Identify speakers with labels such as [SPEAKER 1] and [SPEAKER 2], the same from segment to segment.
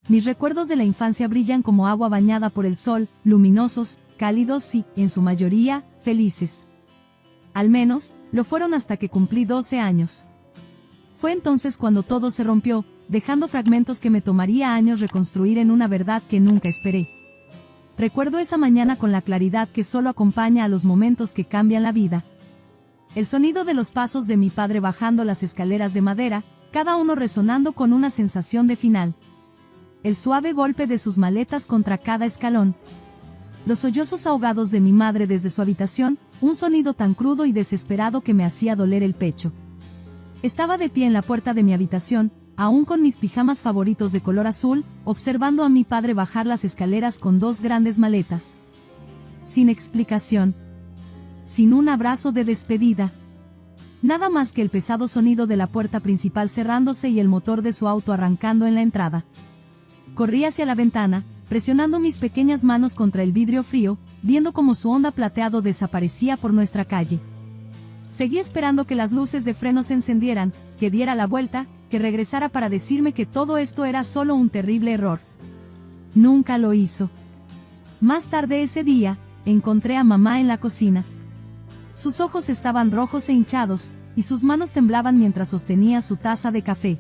[SPEAKER 1] mis recuerdos de la infancia brillan como agua bañada por el sol, luminosos, cálidos y, en su mayoría, felices. Al menos, lo fueron hasta que cumplí 12 años. Fue entonces cuando todo se rompió, dejando fragmentos que me tomaría años reconstruir en una verdad que nunca esperé. Recuerdo esa mañana con la claridad que solo acompaña a los momentos que cambian la vida. El sonido de los pasos de mi padre bajando las escaleras de madera, cada uno resonando con una sensación de final. El suave golpe de sus maletas contra cada escalón. Los sollozos ahogados de mi madre desde su habitación, un sonido tan crudo y desesperado que me hacía doler el pecho. Estaba de pie en la puerta de mi habitación, aún con mis pijamas favoritos de color azul, observando a mi padre bajar las escaleras con 2 grandes maletas. Sin explicación. Sin un abrazo de despedida. Nada más que el pesado sonido de la puerta principal cerrándose y el motor de su auto arrancando en la entrada. Corrí hacia la ventana, presionando mis pequeñas manos contra el vidrio frío, viendo cómo su onda plateado desaparecía por nuestra calle. Seguí esperando que las luces de freno se encendieran, que diera la vuelta, que regresara para decirme que todo esto era solo un terrible error. Nunca lo hizo. Más tarde ese día, encontré a mamá en la cocina. Sus ojos estaban rojos e hinchados, y sus manos temblaban mientras sostenía su taza de café.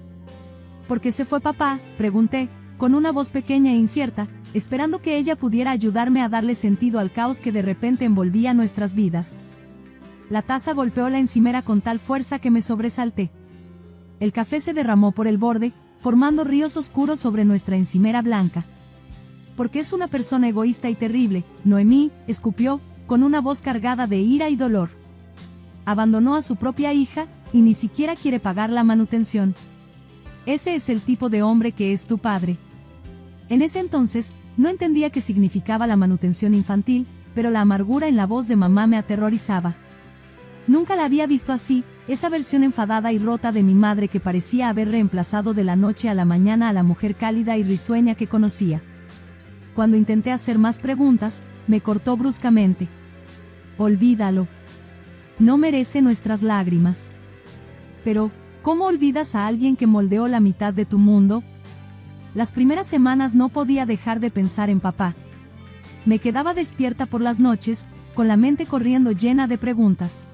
[SPEAKER 1] ¿Por qué se fue papá?, pregunté, con una voz pequeña e incierta, esperando que ella pudiera ayudarme a darle sentido al caos que de repente envolvía nuestras vidas. La taza golpeó la encimera con tal fuerza que me sobresalté. El café se derramó por el borde, formando ríos oscuros sobre nuestra encimera blanca. Porque es una persona egoísta y terrible, Noemí, escupió, con una voz cargada de ira y dolor. Abandonó a su propia hija, y ni siquiera quiere pagar la manutención. Ese es el tipo de hombre que es tu padre. En ese entonces, no entendía qué significaba la manutención infantil, pero la amargura en la voz de mamá me aterrorizaba. Nunca la había visto así, esa versión enfadada y rota de mi madre que parecía haber reemplazado de la noche a la mañana a la mujer cálida y risueña que conocía. Cuando intenté hacer más preguntas, me cortó bruscamente. Olvídalo. No merece nuestras lágrimas. Pero, ¿cómo olvidas a alguien que moldeó la mitad de tu mundo? Las primeras semanas no podía dejar de pensar en papá. Me quedaba despierta por las noches, con la mente corriendo llena de preguntas.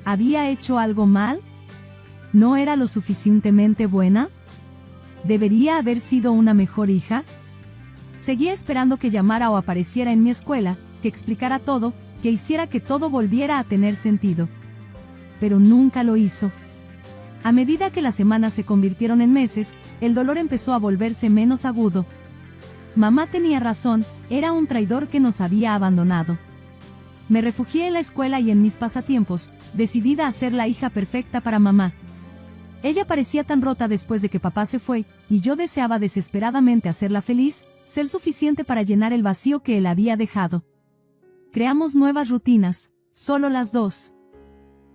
[SPEAKER 1] ¿Había hecho algo mal? ¿No era lo suficientemente buena? ¿Debería haber sido una mejor hija? Seguía esperando que llamara o apareciera en mi escuela, que explicara todo, que hiciera que todo volviera a tener sentido. Pero nunca lo hizo. A medida que las semanas se convirtieron en meses, el dolor empezó a volverse menos agudo. Mamá tenía razón, era un traidor que nos había abandonado. Me refugié en la escuela y en mis pasatiempos, decidida a ser la hija perfecta para mamá. Ella parecía tan rota después de que papá se fue, y yo deseaba desesperadamente hacerla feliz, ser suficiente para llenar el vacío que él había dejado. Creamos nuevas rutinas, solo las 2.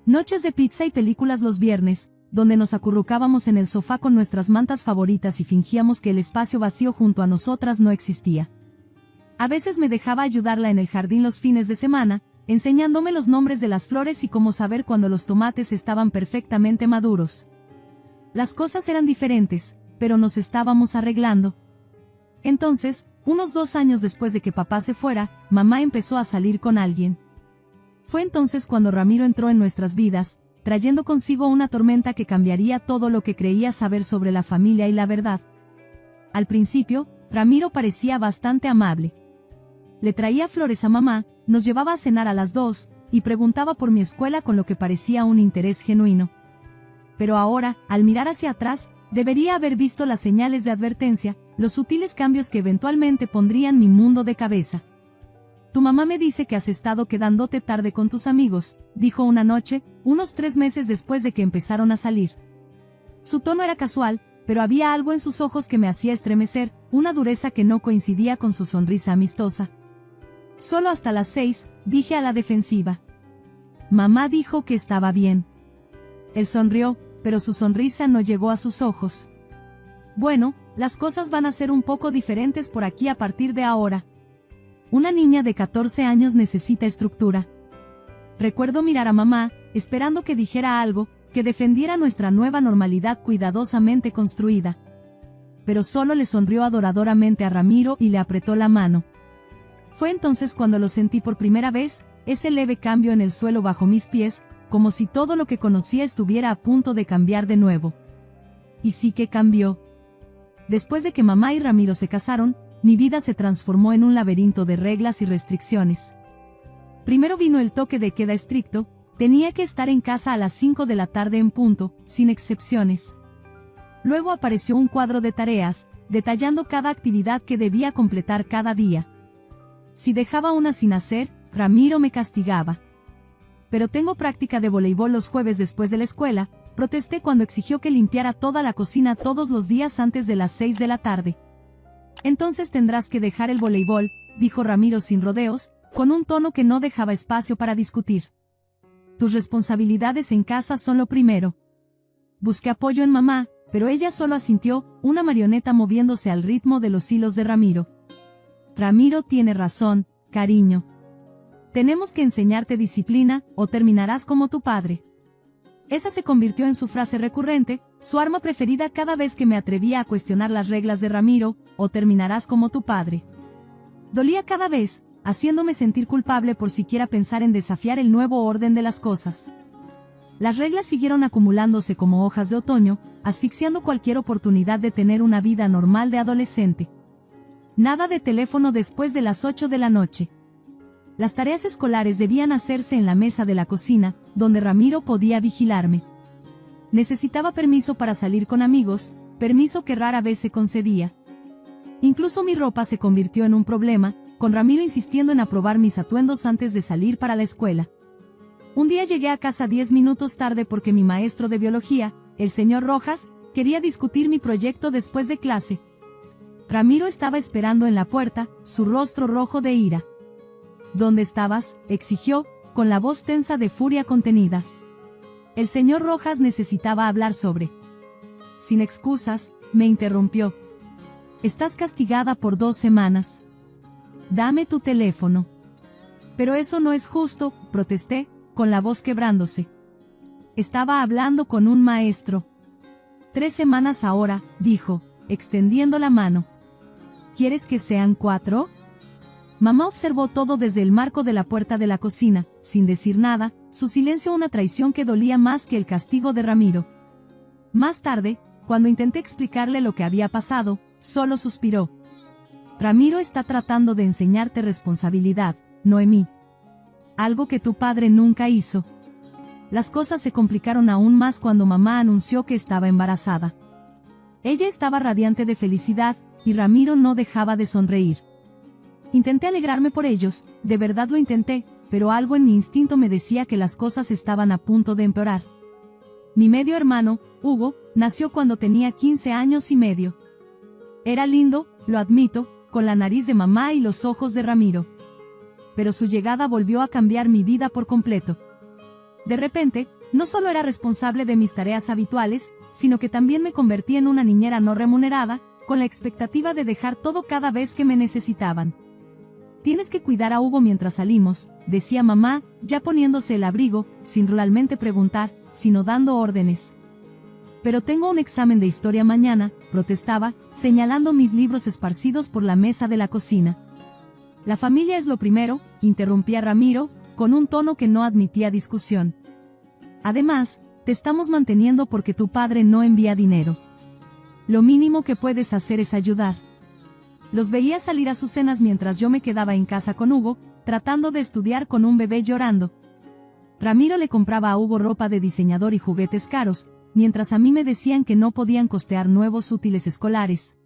[SPEAKER 1] Noches de pizza y películas los viernes, donde nos acurrucábamos en el sofá con nuestras mantas favoritas y fingíamos que el espacio vacío junto a nosotras no existía. A veces me dejaba ayudarla en el jardín los fines de semana, enseñándome los nombres de las flores y cómo saber cuando los tomates estaban perfectamente maduros. Las cosas eran diferentes, pero nos estábamos arreglando. Entonces, unos 2 años después de que papá se fuera, mamá empezó a salir con alguien. Fue entonces cuando Ramiro entró en nuestras vidas, trayendo consigo una tormenta que cambiaría todo lo que creía saber sobre la familia y la verdad. Al principio, Ramiro parecía bastante amable. Le traía flores a mamá, nos llevaba a cenar a las 2, y preguntaba por mi escuela con lo que parecía un interés genuino. Pero ahora, al mirar hacia atrás, debería haber visto las señales de advertencia, los sutiles cambios que eventualmente pondrían mi mundo de cabeza. Tu mamá me dice que has estado quedándote tarde con tus amigos, dijo una noche, unos 3 meses después de que empezaron a salir. Su tono era casual, pero había algo en sus ojos que me hacía estremecer, una dureza que no coincidía con su sonrisa amistosa. Solo hasta las 6, dije a la defensiva. Mamá dijo que estaba bien. Él sonrió, pero su sonrisa no llegó a sus ojos. Bueno, las cosas van a ser un poco diferentes por aquí a partir de ahora. Una niña de 14 años necesita estructura. Recuerdo mirar a mamá, esperando que dijera algo, que defendiera nuestra nueva normalidad cuidadosamente construida. pero solo le sonrió adoradoramente a Ramiro y le apretó la mano. Fue entonces cuando lo sentí por primera vez, ese leve cambio en el suelo bajo mis pies, como si todo lo que conocía estuviera a punto de cambiar de nuevo. Y sí que cambió. Después de que mamá y Ramiro se casaron, mi vida se transformó en un laberinto de reglas y restricciones. Primero vino el toque de queda estricto, tenía que estar en casa a las 5 de la tarde en punto, sin excepciones. Luego apareció un cuadro de tareas, detallando cada actividad que debía completar cada día. Si dejaba una sin hacer, Ramiro me castigaba. Pero tengo práctica de voleibol los jueves después de la escuela, protesté cuando exigió que limpiara toda la cocina todos los días antes de las 6 de la tarde. Entonces tendrás que dejar el voleibol, dijo Ramiro sin rodeos, con un tono que no dejaba espacio para discutir. Tus responsabilidades en casa son lo primero. Busqué apoyo en mamá, pero ella solo asintió, una marioneta moviéndose al ritmo de los hilos de Ramiro. Ramiro tiene razón, cariño. Tenemos que enseñarte disciplina, o terminarás como tu padre. Esa se convirtió en su frase recurrente, su arma preferida cada vez que me atrevía a cuestionar las reglas de Ramiro, o terminarás como tu padre. Dolía cada vez, haciéndome sentir culpable por siquiera pensar en desafiar el nuevo orden de las cosas. Las reglas siguieron acumulándose como hojas de otoño, asfixiando cualquier oportunidad de tener una vida normal de adolescente. Nada de teléfono después de las 8 de la noche. Las tareas escolares debían hacerse en la mesa de la cocina, donde Ramiro podía vigilarme. Necesitaba permiso para salir con amigos, permiso que rara vez se concedía. Incluso mi ropa se convirtió en un problema, con Ramiro insistiendo en aprobar mis atuendos antes de salir para la escuela. Un día llegué a casa 10 minutos tarde porque mi maestro de biología, el señor Rojas, quería discutir mi proyecto después de clase. Ramiro estaba esperando en la puerta, su rostro rojo de ira. ¿Dónde estabas?, exigió, con la voz tensa de furia contenida. El señor Rojas necesitaba hablar sobre. Sin excusas, me interrumpió. Estás castigada por 2 semanas. Dame tu teléfono. Pero eso no es justo, protesté, con la voz quebrándose. Estaba hablando con un maestro. 3 semanas ahora, dijo, extendiendo la mano. ¿Quieres que sean 4? Mamá observó todo desde el marco de la puerta de la cocina, sin decir nada, su silencio una traición que dolía más que el castigo de Ramiro. Más tarde, cuando intenté explicarle lo que había pasado, solo suspiró. Ramiro está tratando de enseñarte responsabilidad, Noemí. Algo que tu padre nunca hizo. Las cosas se complicaron aún más cuando mamá anunció que estaba embarazada. Ella estaba radiante de felicidad, y Ramiro no dejaba de sonreír. Intenté alegrarme por ellos, de verdad lo intenté, pero algo en mi instinto me decía que las cosas estaban a punto de empeorar. Mi medio hermano, Hugo, nació cuando tenía 15 años y medio. Era lindo, lo admito, con la nariz de mamá y los ojos de Ramiro. Pero su llegada volvió a cambiar mi vida por completo. De repente, no solo era responsable de mis tareas habituales, sino que también me convertí en una niñera no remunerada, con la expectativa de dejar todo cada vez que me necesitaban. Tienes que cuidar a Hugo mientras salimos, decía mamá, ya poniéndose el abrigo, sin realmente preguntar, sino dando órdenes. Pero tengo un examen de historia mañana, protestaba, señalando mis libros esparcidos por la mesa de la cocina. La familia es lo primero, interrumpía Ramiro, con un tono que no admitía discusión. Además, te estamos manteniendo porque tu padre no envía dinero. Lo mínimo que puedes hacer es ayudar. Los veía salir a sus cenas mientras yo me quedaba en casa con Hugo, tratando de estudiar con un bebé llorando. Ramiro le compraba a Hugo ropa de diseñador y juguetes caros, mientras a mí me decían que no podían costear nuevos útiles escolares.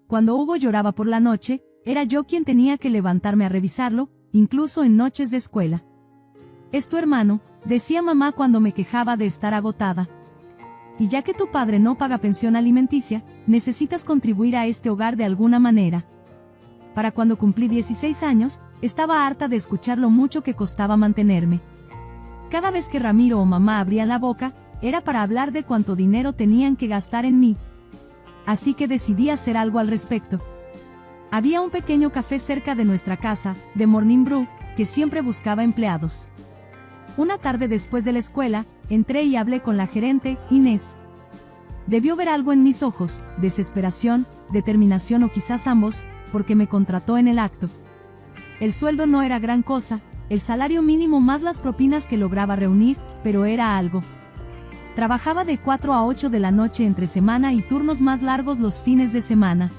[SPEAKER 1] Cuando Hugo lloraba por la noche, era yo quien tenía que levantarme a revisarlo, incluso en noches de escuela. Es tu hermano, decía mamá cuando me quejaba de estar agotada. Y ya que tu padre no paga pensión alimenticia, necesitas contribuir a este hogar de alguna manera. Para cuando cumplí 16 años, estaba harta de escuchar lo mucho que costaba mantenerme. Cada vez que Ramiro o mamá abrían la boca, era para hablar de cuánto dinero tenían que gastar en mí. Así que decidí hacer algo al respecto. Había un pequeño café cerca de nuestra casa, The Morning Brew, que siempre buscaba empleados. Una tarde después de la escuela, entré y hablé con la gerente, Inés. Debió ver algo en mis ojos, desesperación, determinación o quizás ambos, porque me contrató en el acto. El sueldo no era gran cosa, el salario mínimo más las propinas que lograba reunir, pero era algo. Trabajaba de 4 a 8 de la noche entre semana y turnos más largos los fines de semana.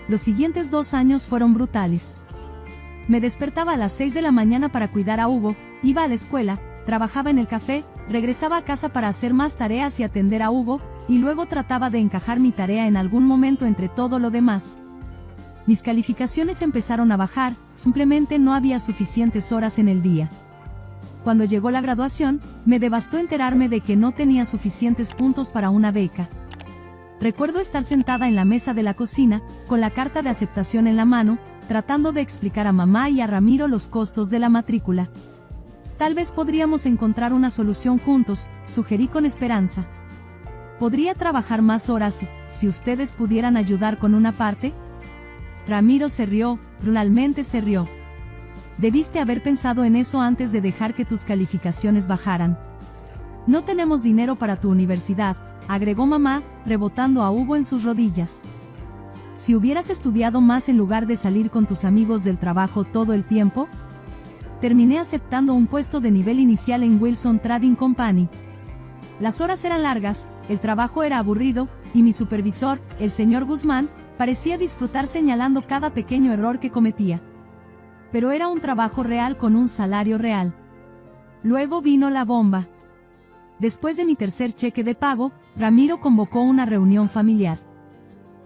[SPEAKER 1] Los siguientes 2 años fueron brutales. Me despertaba a las 6 de la mañana para cuidar a Hugo, iba a la escuela, trabajaba en el café, regresaba a casa para hacer más tareas y atender a Hugo, y luego trataba de encajar mi tarea en algún momento entre todo lo demás. Mis calificaciones empezaron a bajar, simplemente no había suficientes horas en el día. Cuando llegó la graduación, me devastó enterarme de que no tenía suficientes puntos para una beca. Recuerdo estar sentada en la mesa de la cocina, con la carta de aceptación en la mano, tratando de explicar a mamá y a Ramiro los costos de la matrícula. Tal vez podríamos encontrar una solución juntos, sugerí con esperanza. ¿Podría trabajar más horas si ustedes pudieran ayudar con una parte? Ramiro se rió, realmente se rió. Debiste haber pensado en eso antes de dejar que tus calificaciones bajaran. No tenemos dinero para tu universidad, agregó mamá, rebotando a Hugo en sus rodillas. Si hubieras estudiado más en lugar de salir con tus amigos del trabajo todo el tiempo. Terminé aceptando un puesto de nivel inicial en Wilson Trading Company. Las horas eran largas, el trabajo era aburrido, y mi supervisor, el señor Guzmán, parecía disfrutar señalando cada pequeño error que cometía. Pero era un trabajo real con un salario real. Luego vino la bomba. Después de mi tercer cheque de pago, Ramiro convocó una reunión familiar.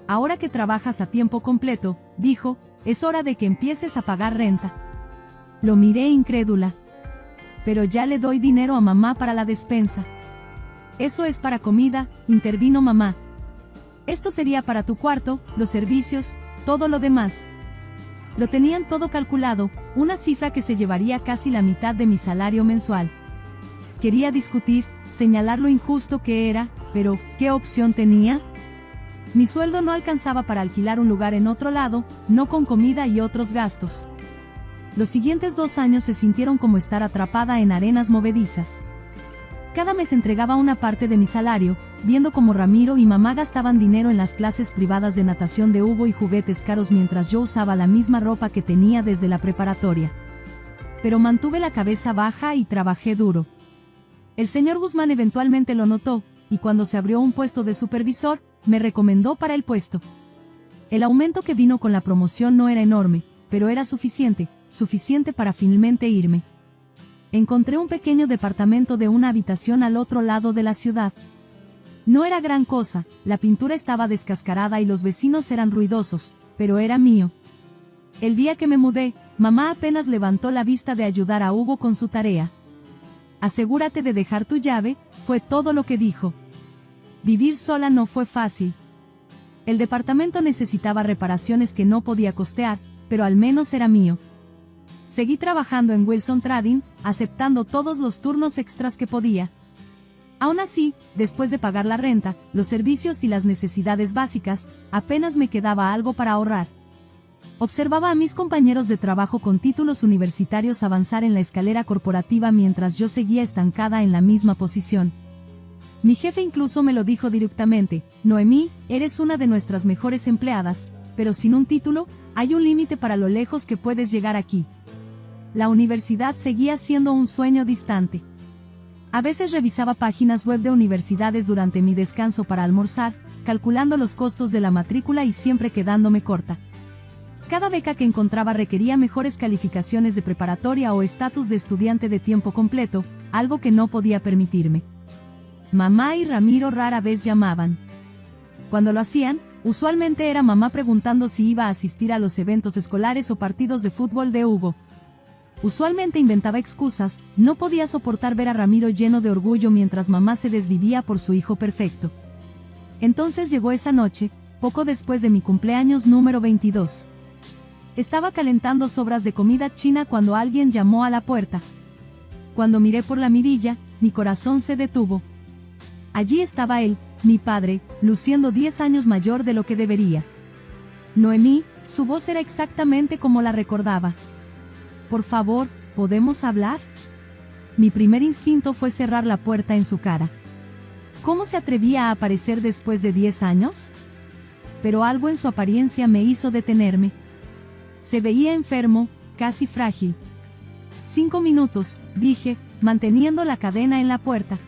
[SPEAKER 1] Ahora que trabajas a tiempo completo, dijo, es hora de que empieces a pagar renta. Lo miré incrédula. Pero ya le doy dinero a mamá para la despensa. Eso es para comida, intervino mamá. Esto sería para tu cuarto, los servicios, todo lo demás. Lo tenían todo calculado, una cifra que se llevaría casi la mitad de mi salario mensual. Quería discutir, señalar lo injusto que era, pero ¿qué opción tenía? Mi sueldo no alcanzaba para alquilar un lugar en otro lado, no con comida y otros gastos. Los siguientes 2 años se sintieron como estar atrapada en arenas movedizas. Cada mes entregaba una parte de mi salario, viendo cómo Ramiro y mamá gastaban dinero en las clases privadas de natación de Hugo y juguetes caros mientras yo usaba la misma ropa que tenía desde la preparatoria. Pero mantuve la cabeza baja y trabajé duro. El señor Guzmán eventualmente lo notó, y cuando se abrió un puesto de supervisor, me recomendó para el puesto. El aumento que vino con la promoción no era enorme, pero era suficiente para finalmente irme. Encontré un pequeño departamento de una habitación al otro lado de la ciudad. No era gran cosa, la pintura estaba descascarada y los vecinos eran ruidosos, pero era mío. El día que me mudé, mamá apenas levantó la vista de ayudar a Hugo con su tarea. Asegúrate de dejar tu llave, fue todo lo que dijo. Vivir sola no fue fácil. El departamento necesitaba reparaciones que no podía costear, pero al menos era mío. Seguí trabajando en Wilson Trading, aceptando todos los turnos extras que podía. Aún así, después de pagar la renta, los servicios y las necesidades básicas, apenas me quedaba algo para ahorrar. Observaba a mis compañeros de trabajo con títulos universitarios avanzar en la escalera corporativa mientras yo seguía estancada en la misma posición. Mi jefe incluso me lo dijo directamente, Noemí, eres una de nuestras mejores empleadas, pero sin un título, hay un límite para lo lejos que puedes llegar aquí. La universidad seguía siendo un sueño distante. A veces revisaba páginas web de universidades durante mi descanso para almorzar, calculando los costos de la matrícula y siempre quedándome corta. Cada beca que encontraba requería mejores calificaciones de preparatoria o estatus de estudiante de tiempo completo, algo que no podía permitirme. Mamá y Ramiro rara vez llamaban. Cuando lo hacían, usualmente era mamá preguntando si iba a asistir a los eventos escolares o partidos de fútbol de Hugo. Usualmente inventaba excusas, no podía soportar ver a Ramiro lleno de orgullo mientras mamá se desvivía por su hijo perfecto. Entonces llegó esa noche, poco después de mi cumpleaños número 22. Estaba calentando sobras de comida china cuando alguien llamó a la puerta. Cuando miré por la mirilla, mi corazón se detuvo. Allí estaba él, mi padre, luciendo 10 años mayor de lo que debería. Noemí, su voz era exactamente como la recordaba. Por favor, ¿podemos hablar? Mi primer instinto fue cerrar la puerta en su cara. ¿Cómo se atrevía a aparecer después de 10 años? Pero algo en su apariencia me hizo detenerme. Se veía enfermo, casi frágil. 5 minutos, dije, manteniendo la cadena en la puerta.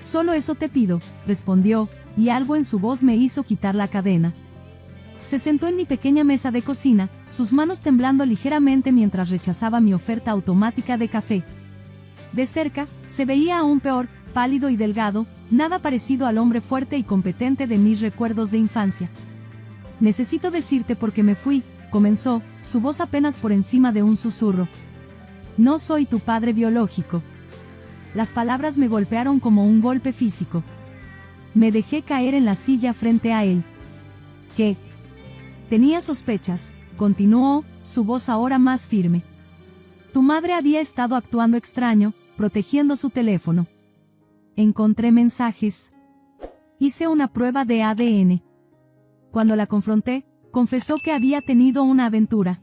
[SPEAKER 1] Solo eso te pido, respondió, y algo en su voz me hizo quitar la cadena. Se sentó en mi pequeña mesa de cocina, sus manos temblando ligeramente mientras rechazaba mi oferta automática de café. De cerca, se veía aún peor, pálido y delgado, nada parecido al hombre fuerte y competente de mis recuerdos de infancia. Necesito decirte por qué me fui, comenzó, su voz apenas por encima de un susurro. No soy tu padre biológico. Las palabras me golpearon como un golpe físico. Me dejé caer en la silla frente a él. ¿Qué? Tenía sospechas, continuó, su voz ahora más firme. Tu madre había estado actuando extraño, protegiendo su teléfono. Encontré mensajes. Hice una prueba de ADN. Cuando la confronté, confesó que había tenido una aventura.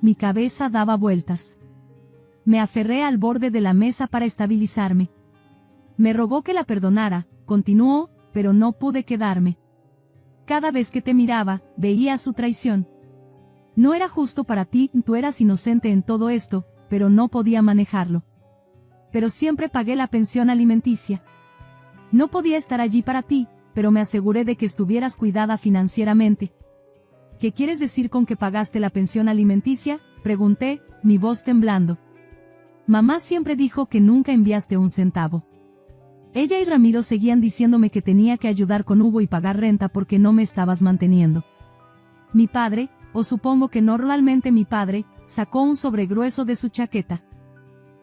[SPEAKER 1] Mi cabeza daba vueltas. Me aferré al borde de la mesa para estabilizarme. Me rogó que la perdonara, continuó, pero no pude quedarme. Cada vez que te miraba, veía su traición. No era justo para ti, tú eras inocente en todo esto, pero no podía manejarlo. Pero siempre pagué la pensión alimenticia. No podía estar allí para ti, pero me aseguré de que estuvieras cuidada financieramente. ¿Qué quieres decir con que pagaste la pensión alimenticia?, pregunté, mi voz temblando. Mamá siempre dijo que nunca enviaste un centavo. Ella y Ramiro seguían diciéndome que tenía que ayudar con Hugo y pagar renta porque no me estabas manteniendo. Mi padre, o supongo que normalmente mi padre, sacó un sobre grueso de su chaqueta.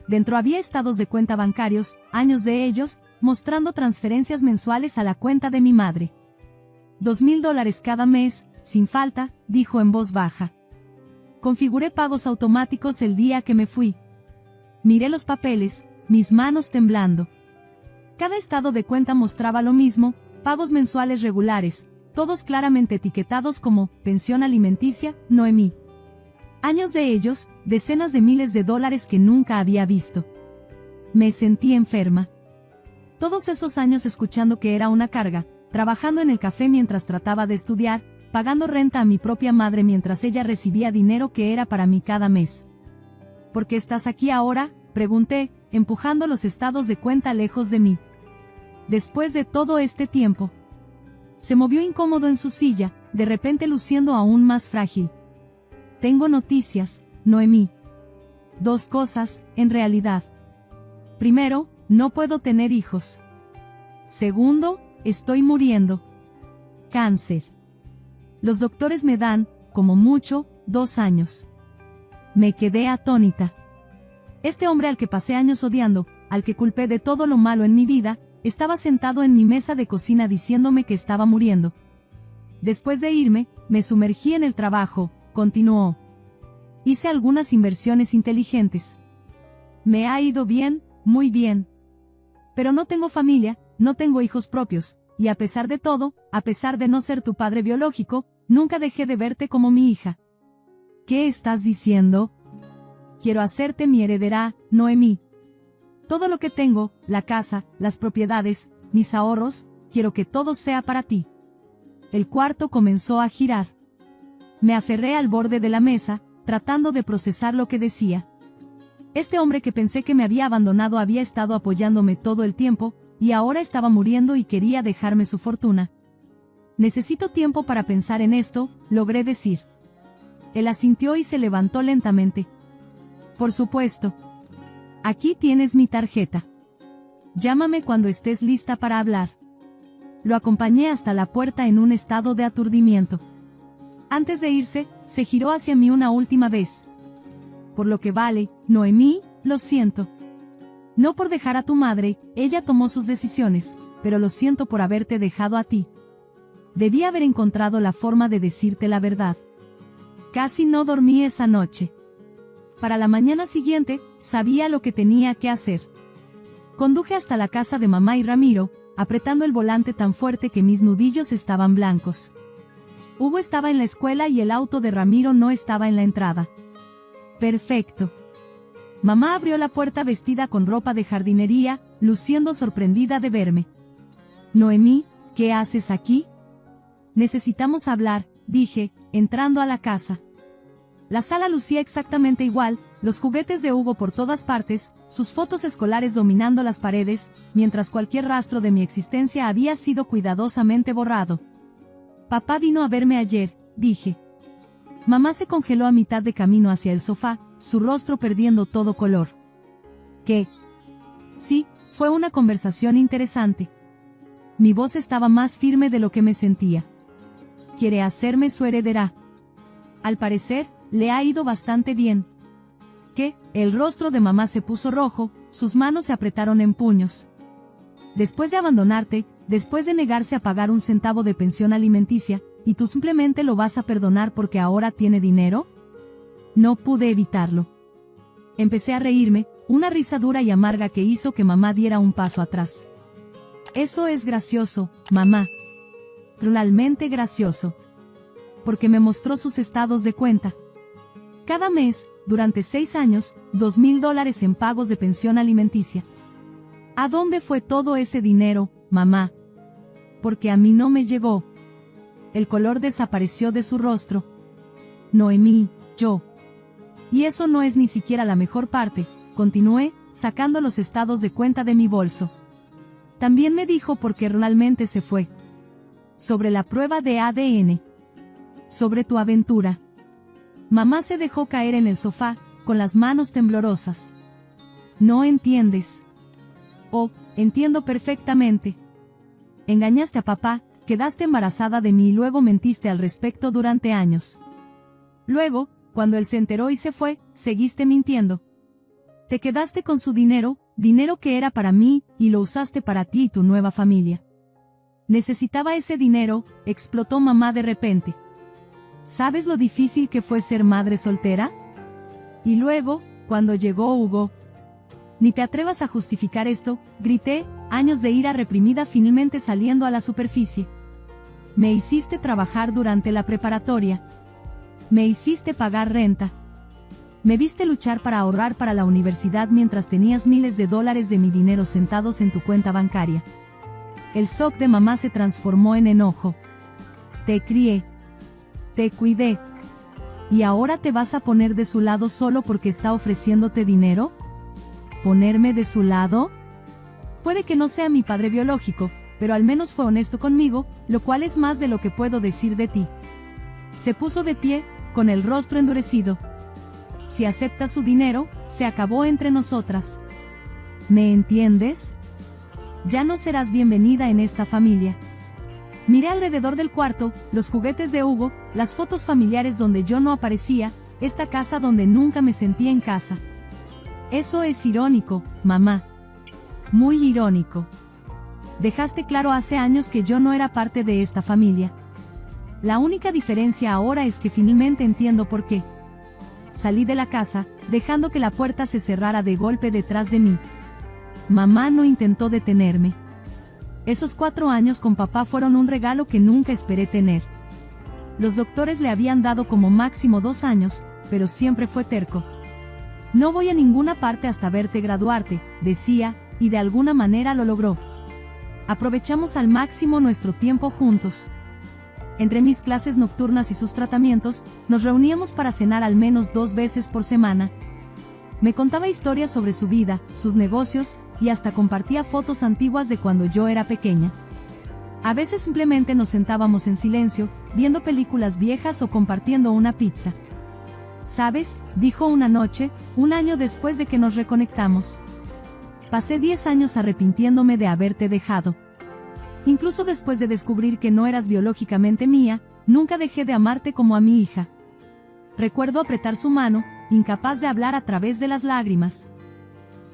[SPEAKER 1] Dentro había estados de cuenta bancarios, años de ellos, mostrando transferencias mensuales a la cuenta de mi madre. $2,000 cada mes, sin falta, dijo en voz baja. Configuré pagos automáticos el día que me fui. Miré los papeles, mis manos temblando. Cada estado de cuenta mostraba lo mismo, pagos mensuales regulares, todos claramente etiquetados como pensión alimenticia, Noemí. Años de ellos, decenas de miles de dólares que nunca había visto. Me sentí enferma. Todos esos años escuchando que era una carga, trabajando en el café mientras trataba de estudiar, pagando renta a mi propia madre mientras ella recibía dinero que era para mí cada mes. ¿Por qué estás aquí ahora?, pregunté, empujando los estados de cuenta lejos de mí. Después de todo este tiempo. Se movió incómodo en su silla, de repente luciendo aún más frágil. Tengo noticias, Noemí. 2 cosas, en realidad. Primero, no puedo tener hijos. Segundo, estoy muriendo. Cáncer. Los doctores me dan, como mucho, 2 años. Me quedé atónita. Este hombre al que pasé años odiando, al que culpé de todo lo malo en mi vida, estaba sentado en mi mesa de cocina diciéndome que estaba muriendo. Después de irme, me sumergí en el trabajo, continuó. Hice algunas inversiones inteligentes. Me ha ido bien, muy bien. Pero no tengo familia, no tengo hijos propios, y a pesar de todo, a pesar de no ser tu padre biológico, nunca dejé de verte como mi hija. ¿Qué estás diciendo? Quiero hacerte mi heredera, Noemí. Todo lo que tengo, la casa, las propiedades, mis ahorros, quiero que todo sea para ti. El cuarto comenzó a girar. Me aferré al borde de la mesa, tratando de procesar lo que decía. Este hombre que pensé que me había abandonado había estado apoyándome todo el tiempo, y ahora estaba muriendo y quería dejarme su fortuna. Necesito tiempo para pensar en esto, logré decir. Él asintió y se levantó lentamente. Por supuesto. Aquí tienes mi tarjeta. Llámame cuando estés lista para hablar. Lo acompañé hasta la puerta en un estado de aturdimiento. Antes de irse, se giró hacia mí una última vez. Por lo que vale, Noemí, lo siento. No por dejar a tu madre, ella tomó sus decisiones, pero lo siento por haberte dejado a ti. Debí haber encontrado la forma de decirte la verdad. Casi no dormí esa noche. Para la mañana siguiente, sabía lo que tenía que hacer. Conduje hasta la casa de mamá y Ramiro, apretando el volante tan fuerte que mis nudillos estaban blancos. Hugo estaba en la escuela y el auto de Ramiro no estaba en la entrada. Perfecto. Mamá abrió la puerta vestida con ropa de jardinería, luciendo sorprendida de verme. Noemí, ¿qué haces aquí? Necesitamos hablar, dije, entrando a la casa. La sala lucía exactamente igual, los juguetes de Hugo por todas partes, sus fotos escolares dominando las paredes, mientras cualquier rastro de mi existencia había sido cuidadosamente borrado. Papá vino a verme ayer, dije. Mamá se congeló a mitad de camino hacia el sofá, su rostro perdiendo todo color. ¿Qué? Sí, fue una conversación interesante. Mi voz estaba más firme de lo que me sentía. Quiere hacerme su heredera. Al parecer, le ha ido bastante bien. ¿Qué? El rostro de mamá se puso rojo, sus manos se apretaron en puños. Después de abandonarte, después de negarse a pagar un centavo de pensión alimenticia, ¿y tú simplemente lo vas a perdonar porque ahora tiene dinero? No pude evitarlo. Empecé a reírme, una risa dura y amarga que hizo que mamá diera un paso atrás. Eso es gracioso, mamá. Realmente gracioso. Porque me mostró sus estados de cuenta. Cada mes, durante 6 años, $2,000 en pagos de pensión alimenticia. ¿A dónde fue todo ese dinero, mamá? Porque a mí no me llegó. El color desapareció de su rostro. Noemí, yo. Y eso no es ni siquiera la mejor parte, continué, sacando los estados de cuenta de mi bolso. También me dijo por qué realmente se fue. Sobre la prueba de ADN. Sobre tu aventura. Mamá se dejó caer en el sofá, con las manos temblorosas. ¿No entiendes? Oh, entiendo perfectamente. Engañaste a papá, quedaste embarazada de mí y luego mentiste al respecto durante años. Luego, cuando él se enteró y se fue, seguiste mintiendo. Te quedaste con su dinero, dinero que era para mí, y lo usaste para ti y tu nueva familia. Necesitaba ese dinero, explotó mamá de repente. ¿Sabes lo difícil que fue ser madre soltera? Y luego, cuando llegó Hugo. Ni te atrevas a justificar esto, grité, años de ira reprimida finalmente saliendo a la superficie. Me hiciste trabajar durante la preparatoria. Me hiciste pagar renta. Me viste luchar para ahorrar para la universidad mientras tenías miles de dólares de mi dinero sentados en tu cuenta bancaria. El shock de mamá se transformó en enojo. Te crié. Te cuidé. ¿Y ahora te vas a poner de su lado solo porque está ofreciéndote dinero? ¿Ponerme de su lado? Puede que no sea mi padre biológico, pero al menos fue honesto conmigo, lo cual es más de lo que puedo decir de ti. Se puso de pie, con el rostro endurecido. Si aceptas su dinero, se acabó entre nosotras. ¿Me entiendes? Ya no serás bienvenida en esta familia. Miré alrededor del cuarto, los juguetes de Hugo, las fotos familiares donde yo no aparecía, esta casa donde nunca me sentía en casa. Eso es irónico, mamá. Muy irónico. Dejaste claro hace años que yo no era parte de esta familia. La única diferencia ahora es que finalmente entiendo por qué. Salí de la casa, dejando que la puerta se cerrara de golpe detrás de mí. Mamá no intentó detenerme. Esos 4 años con papá fueron un regalo que nunca esperé tener. Los doctores le habían dado como máximo 2 años, pero siempre fue terco. No voy a ninguna parte hasta verte graduarte, decía, y de alguna manera lo logró. Aprovechamos al máximo nuestro tiempo juntos. Entre mis clases nocturnas y sus tratamientos, nos reuníamos para cenar al menos 2 veces por semana. Me contaba historias sobre su vida, sus negocios, y hasta compartía fotos antiguas de cuando yo era pequeña. A veces simplemente nos sentábamos en silencio, viendo películas viejas o compartiendo una pizza. ¿Sabes?, dijo una noche, un año después de que nos reconectamos. Pasé 10 años arrepintiéndome de haberte dejado. Incluso después de descubrir que no eras biológicamente mía, nunca dejé de amarte como a mi hija. Recuerdo apretar su mano, incapaz de hablar a través de las lágrimas.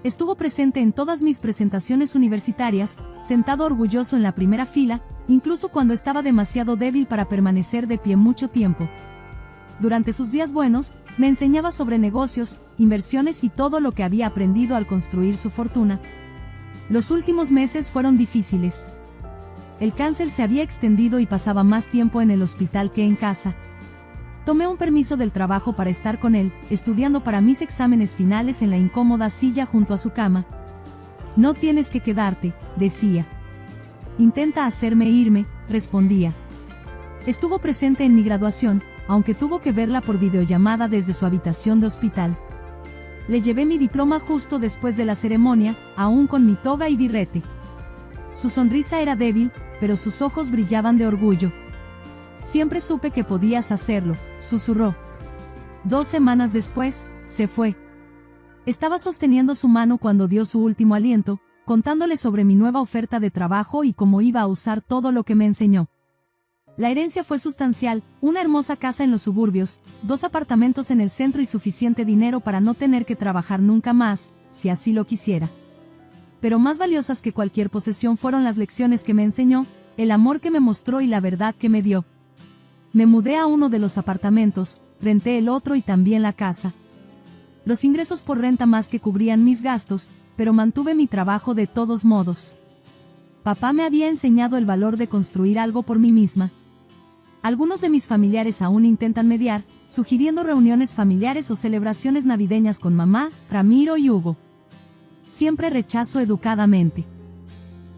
[SPEAKER 1] Estuvo presente en todas mis presentaciones universitarias, sentado orgulloso en la primera fila, incluso cuando estaba demasiado débil para permanecer de pie mucho tiempo. Durante sus días buenos, me enseñaba sobre negocios, inversiones y todo lo que había aprendido al construir su fortuna. Los últimos meses fueron difíciles. El cáncer se había extendido y pasaba más tiempo en el hospital que en casa. Tomé un permiso del trabajo para estar con él, estudiando para mis exámenes finales en la incómoda silla junto a su cama. No tienes que quedarte, decía. intenta hacerme irme, respondía. Estuvo presente en mi graduación, aunque tuvo que verla por videollamada desde su habitación de hospital. Le llevé mi diploma justo después de la ceremonia, aún con mi toga y birrete. Su sonrisa era débil, pero sus ojos brillaban de orgullo. Siempre supe que podías hacerlo, susurró. 2 semanas después, se fue. Estaba sosteniendo su mano cuando dio su último aliento, contándole sobre mi nueva oferta de trabajo y cómo iba a usar todo lo que me enseñó. La herencia fue sustancial, una hermosa casa en los suburbios, 2 apartamentos en el centro y suficiente dinero para no tener que trabajar nunca más, si así lo quisiera. Pero más valiosas que cualquier posesión fueron las lecciones que me enseñó, el amor que me mostró y la verdad que me dio. Me mudé a uno de los apartamentos, renté el otro y también la casa. Los ingresos por renta más que cubrían mis gastos, pero mantuve mi trabajo de todos modos. Papá me había enseñado el valor de construir algo por mí misma. Algunos de mis familiares aún intentan mediar, sugiriendo reuniones familiares o celebraciones navideñas con mamá, Ramiro y Hugo. Siempre rechazo educadamente.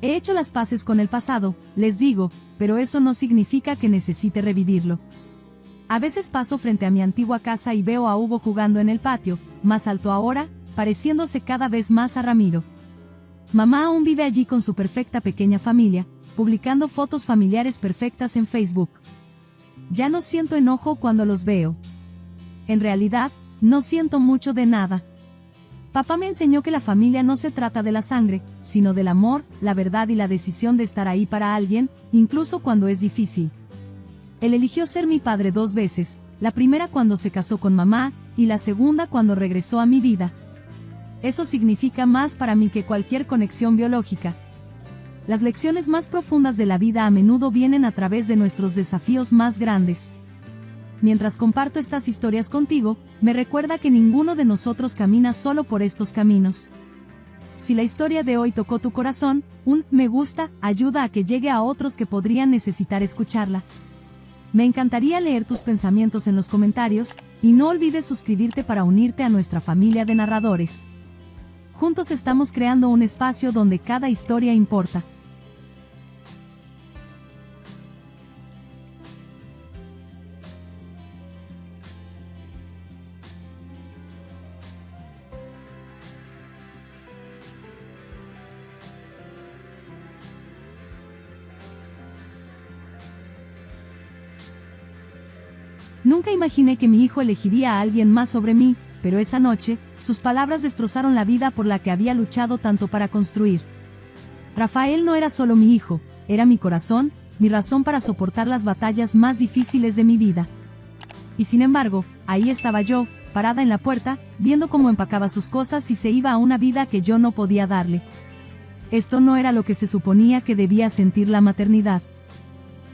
[SPEAKER 1] He hecho las paces con el pasado, les digo, pero eso no significa que necesite revivirlo. A veces paso frente a mi antigua casa y veo a Hugo jugando en el patio, más alto ahora, pareciéndose cada vez más a Ramiro. Mamá aún vive allí con su perfecta pequeña familia, publicando fotos familiares perfectas en Facebook. Ya no siento enojo cuando los veo. En realidad, no siento mucho de nada. Papá me enseñó que la familia no se trata de la sangre, sino del amor, la verdad y la decisión de estar ahí para alguien, incluso cuando es difícil. Él eligió ser mi padre 2 veces, la primera cuando se casó con mamá, y la segunda cuando regresó a mi vida. Eso significa más para mí que cualquier conexión biológica. Las lecciones más profundas de la vida a menudo vienen a través de nuestros desafíos más grandes. Mientras comparto estas historias contigo, me recuerda que ninguno de nosotros camina solo por estos caminos. Si la historia de hoy tocó tu corazón, un me gusta ayuda a que llegue a otros que podrían necesitar escucharla. Me encantaría leer tus pensamientos en los comentarios, y no olvides suscribirte para unirte a nuestra familia de narradores. Juntos estamos creando un espacio donde cada historia importa. Nunca imaginé que mi hijo elegiría a alguien más sobre mí, pero esa noche, sus palabras destrozaron la vida por la que había luchado tanto para construir. Rafael no era solo mi hijo, era mi corazón, mi razón para soportar las batallas más difíciles de mi vida. Y sin embargo, ahí estaba yo, parada en la puerta, viendo cómo empacaba sus cosas y se iba a una vida que yo no podía darle. Esto no era lo que se suponía que debía sentir la maternidad.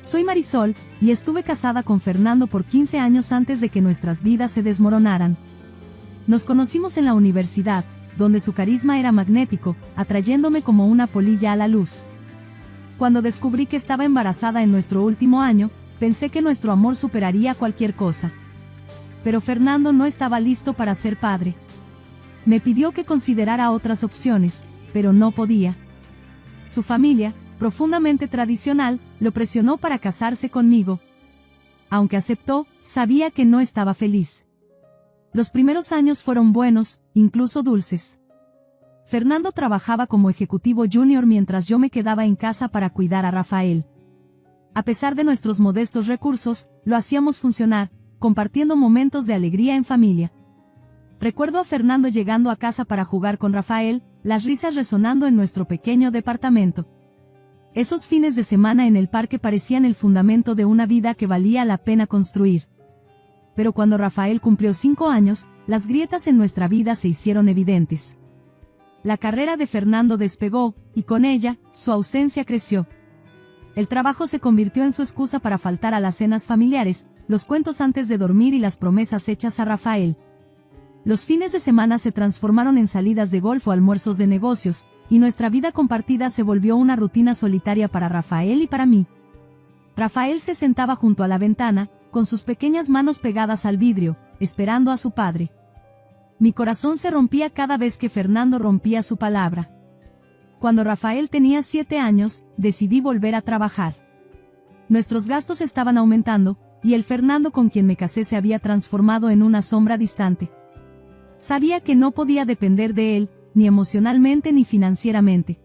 [SPEAKER 1] Soy Marisol, y estuve casada con Fernando por 15 años antes de que nuestras vidas se desmoronaran. Nos conocimos en la universidad, donde su carisma era magnético, atrayéndome como una polilla a la luz. Cuando descubrí que estaba embarazada en nuestro último año, pensé que nuestro amor superaría cualquier cosa. Pero Fernando no estaba listo para ser padre. Me pidió que considerara otras opciones, pero no podía. Su familia, profundamente tradicional, lo presionó para casarse conmigo. Aunque aceptó, sabía que no estaba feliz. Los primeros años fueron buenos, incluso dulces. Fernando trabajaba como ejecutivo junior mientras yo me quedaba en casa para cuidar a Rafael. A pesar de nuestros modestos recursos, lo hacíamos funcionar, compartiendo momentos de alegría en familia. Recuerdo a Fernando llegando a casa para jugar con Rafael, las risas resonando en nuestro pequeño departamento. Esos fines de semana en el parque parecían el fundamento de una vida que valía la pena construir. Pero cuando Rafael cumplió 5 años, las grietas en nuestra vida se hicieron evidentes. La carrera de Fernando despegó, y con ella, su ausencia creció. El trabajo se convirtió en su excusa para faltar a las cenas familiares, los cuentos antes de dormir y las promesas hechas a Rafael. Los fines de semana se transformaron en salidas de golf o almuerzos de negocios, y nuestra vida compartida se volvió una rutina solitaria para Rafael y para mí. Rafael se sentaba junto a la ventana, con sus pequeñas manos pegadas al vidrio, esperando a su padre. Mi corazón se rompía cada vez que Fernando rompía su palabra. Cuando Rafael tenía 7 años, decidí volver a trabajar. Nuestros gastos estaban aumentando, y el Fernando con quien me casé se había transformado en una sombra distante. Sabía que no podía depender de él, ni emocionalmente ni financieramente.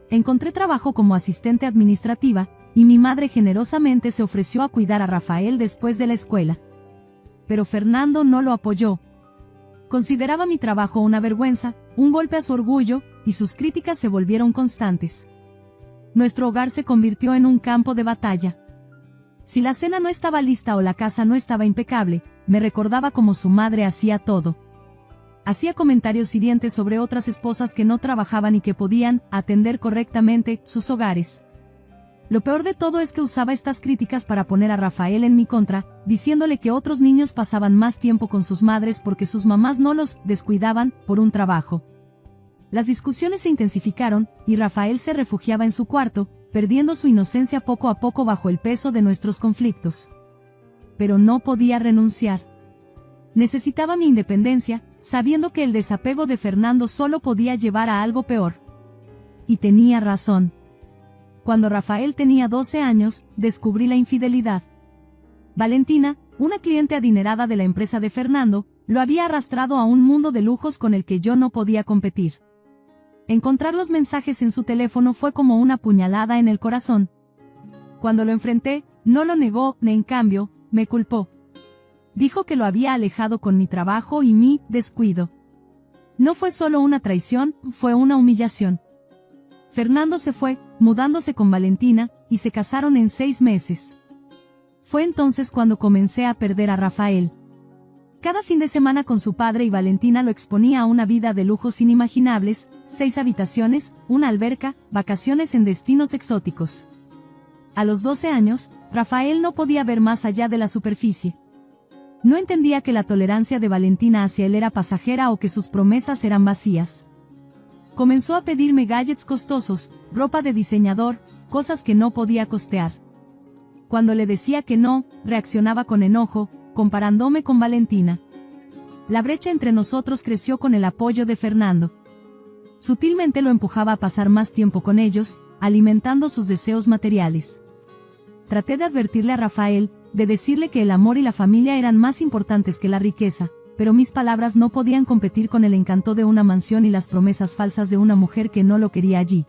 [SPEAKER 1] Encontré trabajo como asistente administrativa, y mi madre generosamente se ofreció a cuidar a Rafael después de la escuela. Pero Fernando no lo apoyó. Consideraba mi trabajo una vergüenza, un golpe a su orgullo, y sus críticas se volvieron constantes. Nuestro hogar se convirtió en un campo de batalla. Si la cena no estaba lista o la casa no estaba impecable, me recordaba cómo su madre hacía todo. Hacía comentarios hirientes sobre otras esposas que no trabajaban y que podían atender correctamente sus hogares. Lo peor de todo es que usaba estas críticas para poner a Rafael en mi contra, diciéndole que otros niños pasaban más tiempo con sus madres porque sus mamás no los descuidaban por un trabajo. Las discusiones se intensificaron, y Rafael se refugiaba en su cuarto, perdiendo su inocencia poco a poco bajo el peso de nuestros conflictos. Pero no podía renunciar. Necesitaba mi independencia, sabiendo que el desapego de Fernando solo podía llevar a algo peor. Y tenía razón. Cuando Rafael tenía 12 años, descubrí la infidelidad. Valentina, una cliente adinerada de la empresa de Fernando, lo había arrastrado a un mundo de lujos con el que yo no podía competir. Encontrar los mensajes en su teléfono fue como una puñalada en el corazón. Cuando lo enfrenté, no lo negó, en cambio, me culpó. Dijo que lo había alejado con mi trabajo y mi descuido. No fue solo una traición, fue una humillación. Fernando se fue, mudándose con Valentina, y se casaron en 6 meses. Fue entonces cuando comencé a perder a Rafael. Cada fin de semana con su padre y Valentina lo exponía a una vida de lujos inimaginables, 6 habitaciones, una alberca, vacaciones en destinos exóticos. A los 12 años, Rafael no podía ver más allá de la superficie. No entendía que la tolerancia de Valentina hacia él era pasajera o que sus promesas eran vacías. Comenzó a pedirme gadgets costosos, ropa de diseñador, cosas que no podía costear. Cuando le decía que no, reaccionaba con enojo, comparándome con Valentina. La brecha entre nosotros creció con el apoyo de Fernando. Sutilmente lo empujaba a pasar más tiempo con ellos, alimentando sus deseos materiales. Traté de advertirle a Rafael, de decirle que el amor y la familia eran más importantes que la riqueza, pero mis palabras no podían competir con el encanto de una mansión y las promesas falsas de una mujer que no lo quería allí.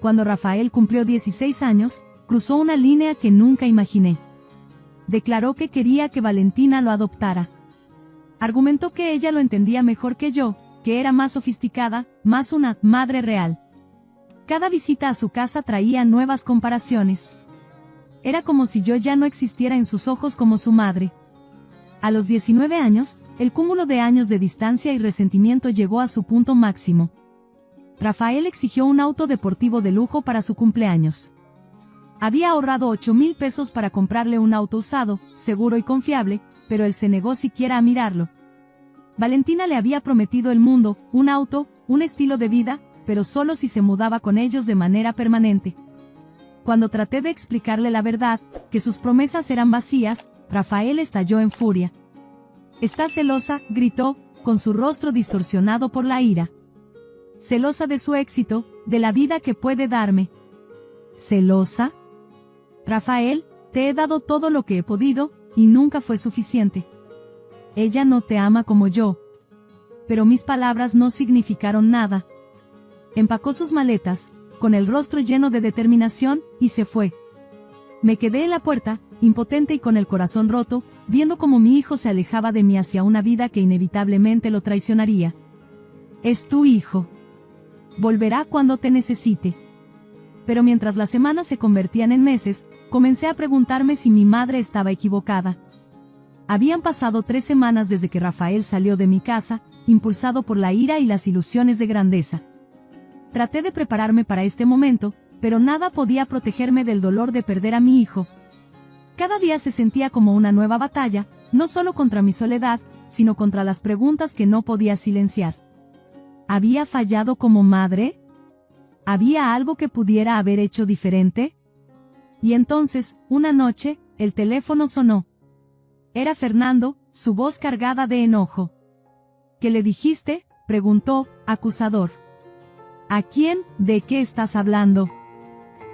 [SPEAKER 1] Cuando Rafael cumplió 16 años, cruzó una línea que nunca imaginé. Declaró que quería que Valentina lo adoptara. Argumentó que ella lo entendía mejor que yo, que era más sofisticada, más una madre real. Cada visita a su casa traía nuevas comparaciones. Era como si yo ya no existiera en sus ojos como su madre. A los 19 años, el cúmulo de años de distancia y resentimiento llegó a su punto máximo. Rafael exigió un auto deportivo de lujo para su cumpleaños. Había ahorrado 8,000 pesos para comprarle un auto usado, seguro y confiable, pero él se negó siquiera a mirarlo. Valentina le había prometido el mundo, un auto, un estilo de vida, pero solo si se mudaba con ellos de manera permanente. Cuando traté de explicarle la verdad, que sus promesas eran vacías, Rafael estalló en furia. «¿Estás celosa?», gritó, con su rostro distorsionado por la ira. «¿Celosa de su éxito, de la vida que puede darme?». «¿Celosa? Rafael, te he dado todo lo que he podido, y nunca fue suficiente. Ella no te ama como yo». Pero mis palabras no significaron nada. Empacó sus maletas, con el rostro lleno de determinación, y se fue. Me quedé en la puerta, impotente y con el corazón roto, viendo cómo mi hijo se alejaba de mí hacia una vida que inevitablemente lo traicionaría. «Es tu hijo. Volverá cuando te necesite». Pero mientras las semanas se convertían en meses, comencé a preguntarme si mi madre estaba equivocada. Habían pasado 3 semanas desde que Rafael salió de mi casa, impulsado por la ira y las ilusiones de grandeza. Traté de prepararme para este momento, pero nada podía protegerme del dolor de perder a mi hijo. Cada día se sentía como una nueva batalla, no solo contra mi soledad, sino contra las preguntas que no podía silenciar. ¿Había fallado como madre? ¿Había algo que pudiera haber hecho diferente? Y entonces, una noche, el teléfono sonó. Era Fernando, su voz cargada de enojo. «¿Qué le dijiste?», preguntó, acusador. ¿A quién? ¿De qué estás hablando?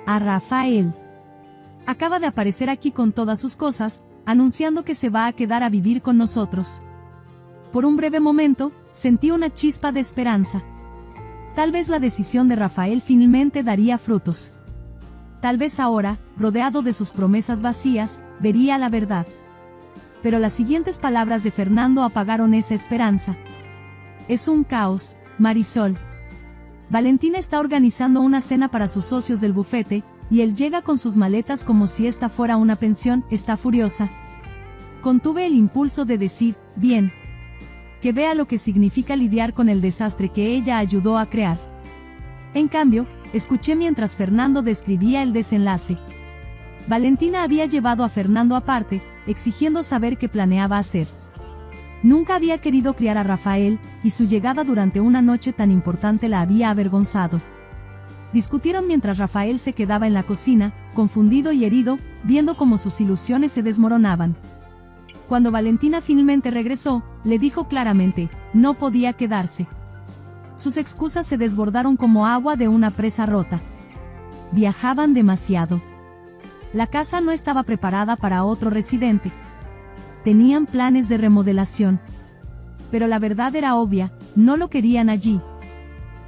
[SPEAKER 1] A Rafael. Acaba de aparecer aquí con todas sus cosas, anunciando que se va a quedar a vivir con nosotros. Por un breve momento, sentí una chispa de esperanza. Tal vez la decisión de Rafael finalmente daría frutos. Tal vez ahora, rodeado de sus promesas vacías, vería la verdad. Pero las siguientes palabras de Fernando apagaron esa esperanza. Es un caos, Marisol. Valentina está organizando una cena para sus socios del bufete, y él llega con sus maletas como si esta fuera una pensión. Está furiosa. Contuve el impulso de decir, bien. Que vea lo que significa lidiar con el desastre que ella ayudó a crear. En cambio, escuché mientras Fernando describía el desenlace. Valentina había llevado a Fernando aparte, exigiendo saber qué planeaba hacer. Nunca había querido criar a Rafael, y su llegada durante una noche tan importante la había avergonzado. Discutieron mientras Rafael se quedaba en la cocina, confundido y herido, viendo cómo sus ilusiones se desmoronaban. Cuando Valentina finalmente regresó, le dijo claramente, no podía quedarse. Sus excusas se desbordaron como agua de una presa rota. Viajaban demasiado. La casa no estaba preparada para otro residente. Tenían planes de remodelación. Pero la verdad era obvia, no lo querían allí.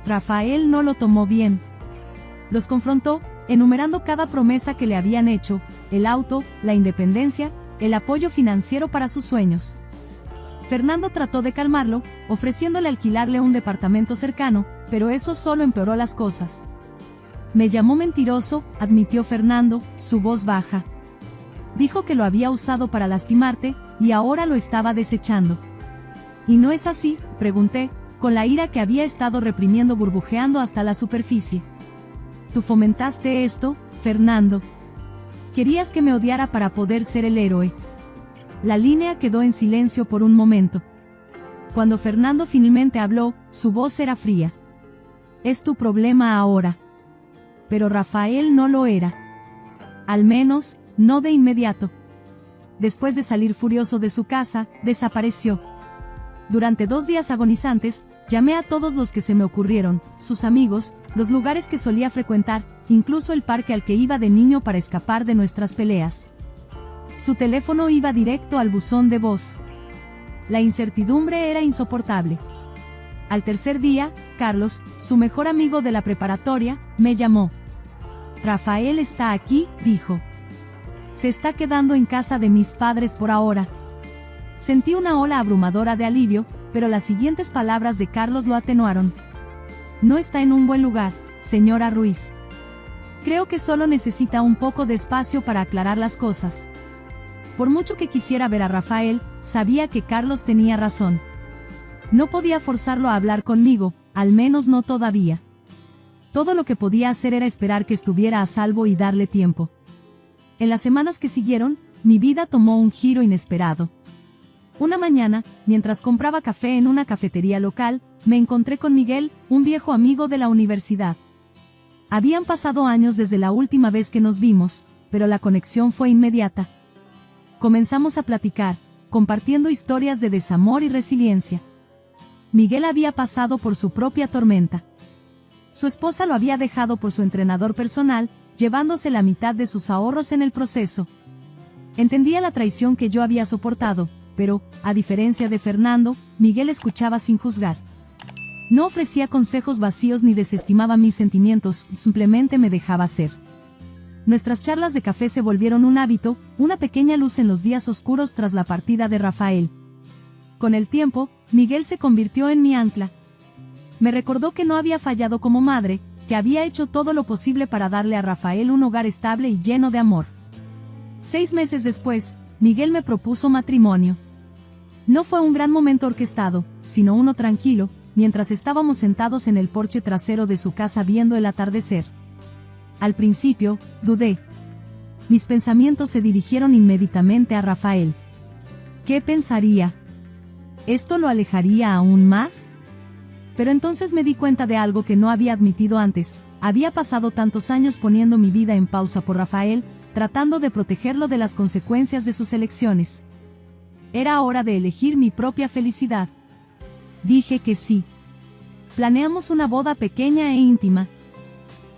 [SPEAKER 1] Rafael no lo tomó bien. Los confrontó, enumerando cada promesa que le habían hecho, el auto, la independencia, el apoyo financiero para sus sueños. Fernando trató de calmarlo, ofreciéndole alquilarle un departamento cercano, pero eso solo empeoró las cosas. Me llamó mentiroso, admitió Fernando, su voz baja. Dijo que lo había usado para lastimarte, y ahora lo estaba desechando. ¿Y no es así?, pregunté, con la ira que había estado reprimiendo burbujeando hasta la superficie. ¿Tú fomentaste esto, Fernando? Querías que me odiara para poder ser el héroe. La línea quedó en silencio por un momento. Cuando Fernando finalmente habló, su voz era fría. Es tu problema ahora. Pero Rafael no lo era. Al menos, no de inmediato. Después de salir furioso de su casa, desapareció. Durante 2 días agonizantes, llamé a todos los que se me ocurrieron, sus amigos, los lugares que solía frecuentar, incluso el parque al que iba de niño para escapar de nuestras peleas. Su teléfono iba directo al buzón de voz. La incertidumbre era insoportable. Al tercer día, Carlos, su mejor amigo de la preparatoria, me llamó. Rafael está aquí, dijo. Se está quedando en casa de mis padres por ahora. Sentí una ola abrumadora de alivio, pero las siguientes palabras de Carlos lo atenuaron. No está en un buen lugar, señora Ruiz. Creo que solo necesita un poco de espacio para aclarar las cosas. Por mucho que quisiera ver a Rafael, sabía que Carlos tenía razón. No podía forzarlo a hablar conmigo, al menos no todavía. Todo lo que podía hacer era esperar que estuviera a salvo y darle tiempo. En las semanas que siguieron, mi vida tomó un giro inesperado. Una mañana, mientras compraba café en una cafetería local, me encontré con Miguel, un viejo amigo de la universidad. Habían pasado años desde la última vez que nos vimos, pero la conexión fue inmediata. Comenzamos a platicar, compartiendo historias de desamor y resiliencia. Miguel había pasado por su propia tormenta. Su esposa lo había dejado por su entrenador personal, llevándose la mitad de sus ahorros en el proceso. Entendía la traición que yo había soportado, pero, a diferencia de Fernando, Miguel escuchaba sin juzgar. No ofrecía consejos vacíos ni desestimaba mis sentimientos, simplemente me dejaba ser. Nuestras charlas de café se volvieron un hábito, una pequeña luz en los días oscuros tras la partida de Rafael. Con el tiempo, Miguel se convirtió en mi ancla. Me recordó que no había fallado como madre, que había hecho todo lo posible para darle a Rafael un hogar estable y lleno de amor. 6 meses después, Miguel me propuso matrimonio. No fue un gran momento orquestado, sino uno tranquilo, mientras estábamos sentados en el porche trasero de su casa viendo el atardecer. Al principio, dudé. Mis pensamientos se dirigieron inmediatamente a Rafael. ¿Qué pensaría? ¿Esto lo alejaría aún más? Pero entonces me di cuenta de algo que no había admitido antes. Había pasado tantos años poniendo mi vida en pausa por Rafael, tratando de protegerlo de las consecuencias de sus elecciones. Era hora de elegir mi propia felicidad. Dije que sí. Planeamos una boda pequeña e íntima.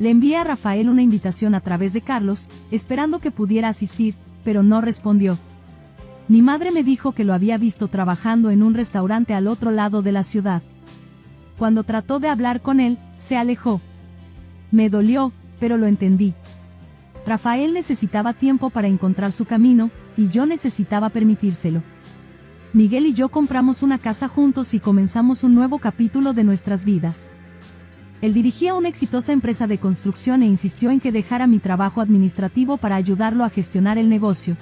[SPEAKER 1] Le envié a Rafael una invitación a través de Carlos, esperando que pudiera asistir, pero no respondió. Mi madre me dijo que lo había visto trabajando en un restaurante al otro lado de la ciudad. Cuando trató de hablar con él, se alejó. Me dolió, pero lo entendí. Rafael necesitaba tiempo para encontrar su camino, y yo necesitaba permitírselo. Miguel y yo compramos una casa juntos y comenzamos un nuevo capítulo de nuestras vidas. Él dirigía una exitosa empresa de construcción e insistió en que dejara mi trabajo administrativo para ayudarlo a gestionar el negocio.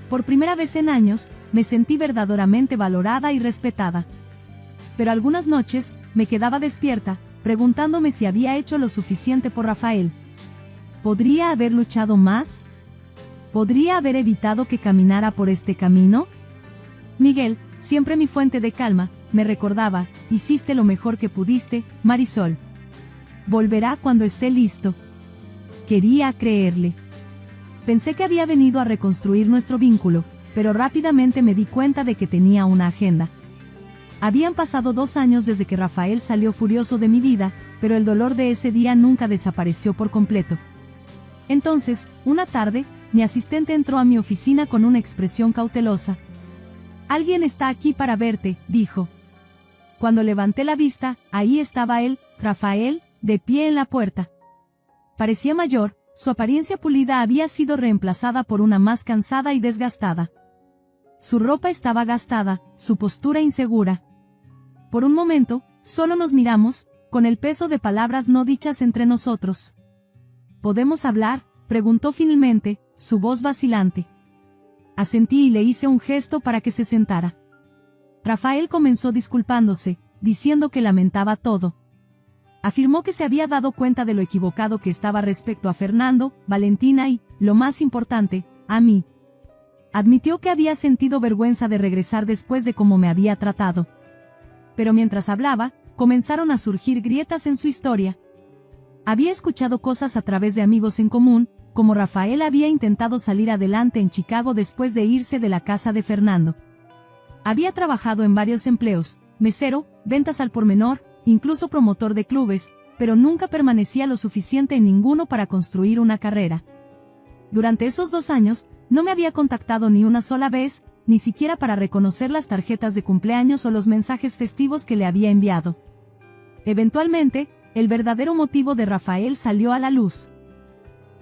[SPEAKER 1] Por primera vez en años, me sentí verdaderamente valorada y respetada. Pero algunas noches, me quedaba despierta, preguntándome si había hecho lo suficiente por Rafael. ¿Podría haber luchado más? ¿Podría haber evitado que caminara por este camino? Miguel, siempre mi fuente de calma, me recordaba: hiciste lo mejor que pudiste, Marisol. Volverá cuando esté listo. Quería creerle. Pensé que había venido a reconstruir nuestro vínculo, pero rápidamente me di cuenta de que tenía una agenda. Habían pasado 2 años desde que Rafael salió furioso de mi vida, pero el dolor de ese día nunca desapareció por completo. Entonces, una tarde, mi asistente entró a mi oficina con una expresión cautelosa. «Alguien está aquí para verte», dijo. Cuando levanté la vista, ahí estaba él, Rafael, de pie en la puerta. Parecía mayor, su apariencia pulida había sido reemplazada por una más cansada y desgastada. Su ropa estaba gastada, su postura insegura. Por un momento, solo nos miramos, con el peso de palabras no dichas entre nosotros. «¿Podemos hablar?», preguntó finalmente, su voz vacilante. Asentí y le hice un gesto para que se sentara. Rafael comenzó disculpándose, diciendo que lamentaba todo. Afirmó que se había dado cuenta de lo equivocado que estaba respecto a Fernando, Valentina y, lo más importante, a mí. Admitió que había sentido vergüenza de regresar después de cómo me había tratado. Pero mientras hablaba, comenzaron a surgir grietas en su historia. Había escuchado cosas a través de amigos en común, como Rafael había intentado salir adelante en Chicago después de irse de la casa de Fernando. Había trabajado en varios empleos, mesero, ventas al por menor, incluso promotor de clubes, pero nunca permanecía lo suficiente en ninguno para construir una carrera. Durante esos 2 años, no me había contactado ni una sola vez, ni siquiera para reconocer las tarjetas de cumpleaños o los mensajes festivos que le había enviado. Eventualmente, el verdadero motivo de Rafael salió a la luz.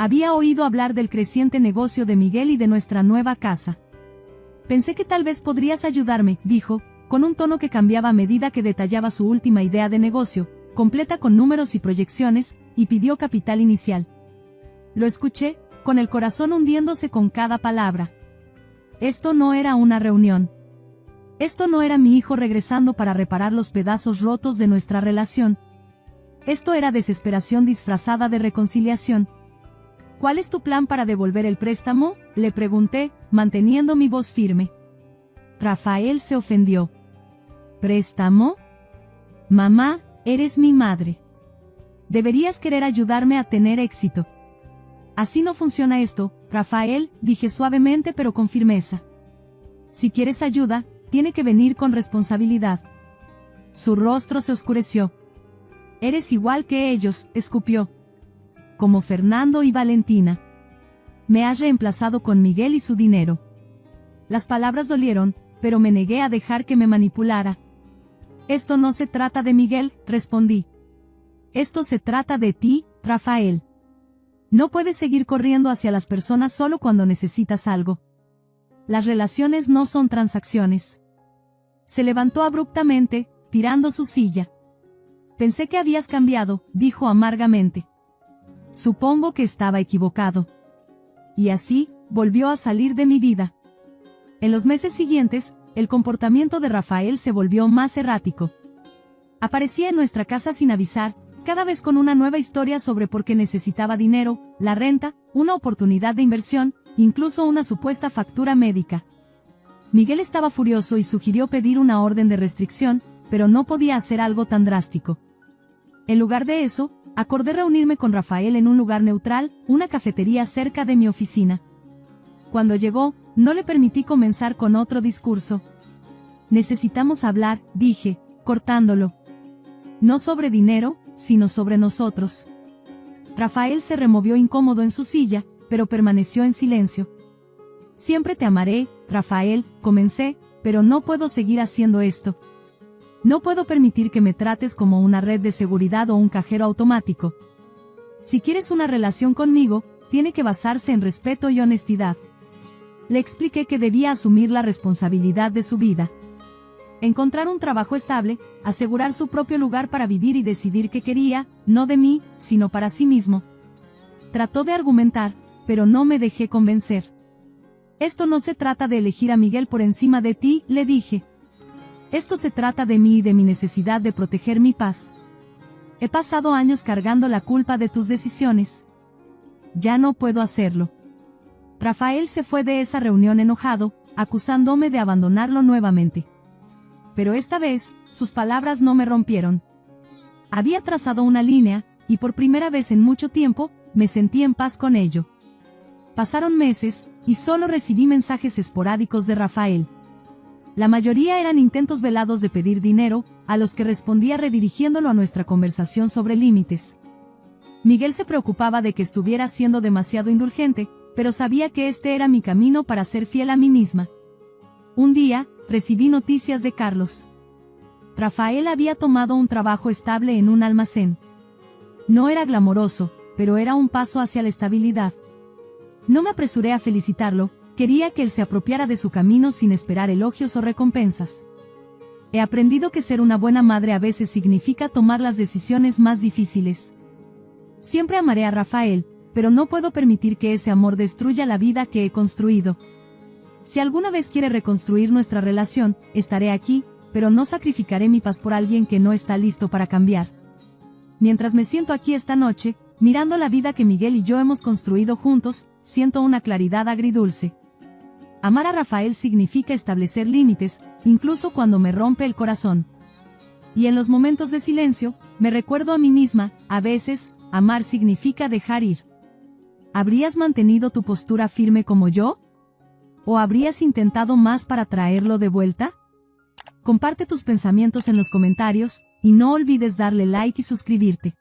[SPEAKER 1] Había oído hablar del creciente negocio de Miguel y de nuestra nueva casa. Pensé que tal vez podrías ayudarme, dijo, con un tono que cambiaba a medida que detallaba su última idea de negocio, completa con números y proyecciones, y pidió capital inicial. Lo escuché, con el corazón hundiéndose con cada palabra. Esto no era una reunión. Esto no era mi hijo regresando para reparar los pedazos rotos de nuestra relación. Esto era desesperación disfrazada de reconciliación. ¿Cuál es tu plan para devolver el préstamo?, le pregunté, manteniendo mi voz firme. Rafael se ofendió. ¿Préstamo? Mamá, eres mi madre. Deberías querer ayudarme a tener éxito. Así no funciona esto, Rafael, dije suavemente pero con firmeza. Si quieres ayuda, tiene que venir con responsabilidad. Su rostro se oscureció. Eres igual que ellos, escupió. Como Fernando y Valentina. Me has reemplazado con Miguel y su dinero. Las palabras dolieron, pero me negué a dejar que me manipulara. Esto no se trata de Miguel, respondí. Esto se trata de ti, Rafael. No puedes seguir corriendo hacia las personas solo cuando necesitas algo. Las relaciones no son transacciones. Se levantó abruptamente, tirando su silla. Pensé que habías cambiado, dijo amargamente. Supongo que estaba equivocado. Y así, volvió a salir de mi vida. En los meses siguientes, el comportamiento de Rafael se volvió más errático. Aparecía en nuestra casa sin avisar, cada vez con una nueva historia sobre por qué necesitaba dinero, la renta, una oportunidad de inversión, incluso una supuesta factura médica. Miguel estaba furioso y sugirió pedir una orden de restricción, pero no podía hacer algo tan drástico. En lugar de eso, acordé reunirme con Rafael en un lugar neutral, una cafetería cerca de mi oficina. Cuando llegó, no le permití comenzar con otro discurso. Necesitamos hablar, dije, cortándolo. No sobre dinero, sino sobre nosotros. Rafael se removió incómodo en su silla, pero permaneció en silencio. Siempre te amaré, Rafael, comencé, pero no puedo seguir haciendo esto. No puedo permitir que me trates como una red de seguridad o un cajero automático. Si quieres una relación conmigo, tiene que basarse en respeto y honestidad. Le expliqué que debía asumir la responsabilidad de su vida. Encontrar un trabajo estable, asegurar su propio lugar para vivir y decidir qué quería, no de mí, sino para sí mismo. Trató de argumentar, pero no me dejé convencer. Esto no se trata de elegir a Miguel por encima de ti, le dije. Esto se trata de mí y de mi necesidad de proteger mi paz. He pasado años cargando la culpa de tus decisiones. Ya no puedo hacerlo. Rafael se fue de esa reunión enojado, acusándome de abandonarlo nuevamente. Pero esta vez, sus palabras no me rompieron. Había trazado una línea, y por primera vez en mucho tiempo, me sentí en paz con ello. Pasaron meses, y solo recibí mensajes esporádicos de Rafael. La mayoría eran intentos velados de pedir dinero, a los que respondía redirigiéndolo a nuestra conversación sobre límites. Miguel se preocupaba de que estuviera siendo demasiado indulgente, pero sabía que este era mi camino para ser fiel a mí misma. Un día, recibí noticias de Carlos. Rafael había tomado un trabajo estable en un almacén. No era glamoroso, pero era un paso hacia la estabilidad. No me apresuré a felicitarlo, quería que él se apropiara de su camino sin esperar elogios o recompensas. He aprendido que ser una buena madre a veces significa tomar las decisiones más difíciles. Siempre amaré a Rafael, pero no puedo permitir que ese amor destruya la vida que he construido. Si alguna vez quiere reconstruir nuestra relación, estaré aquí, pero no sacrificaré mi paz por alguien que no está listo para cambiar. Mientras me siento aquí esta noche, mirando la vida que Miguel y yo hemos construido juntos, siento una claridad agridulce. Amar a Rafael significa establecer límites, incluso cuando me rompe el corazón. Y en los momentos de silencio, me recuerdo a mí misma, a veces, amar significa dejar ir. ¿Habrías mantenido tu postura firme como yo? ¿O habrías intentado más para traerlo de vuelta? Comparte tus pensamientos en los comentarios, y no olvides darle like y suscribirte.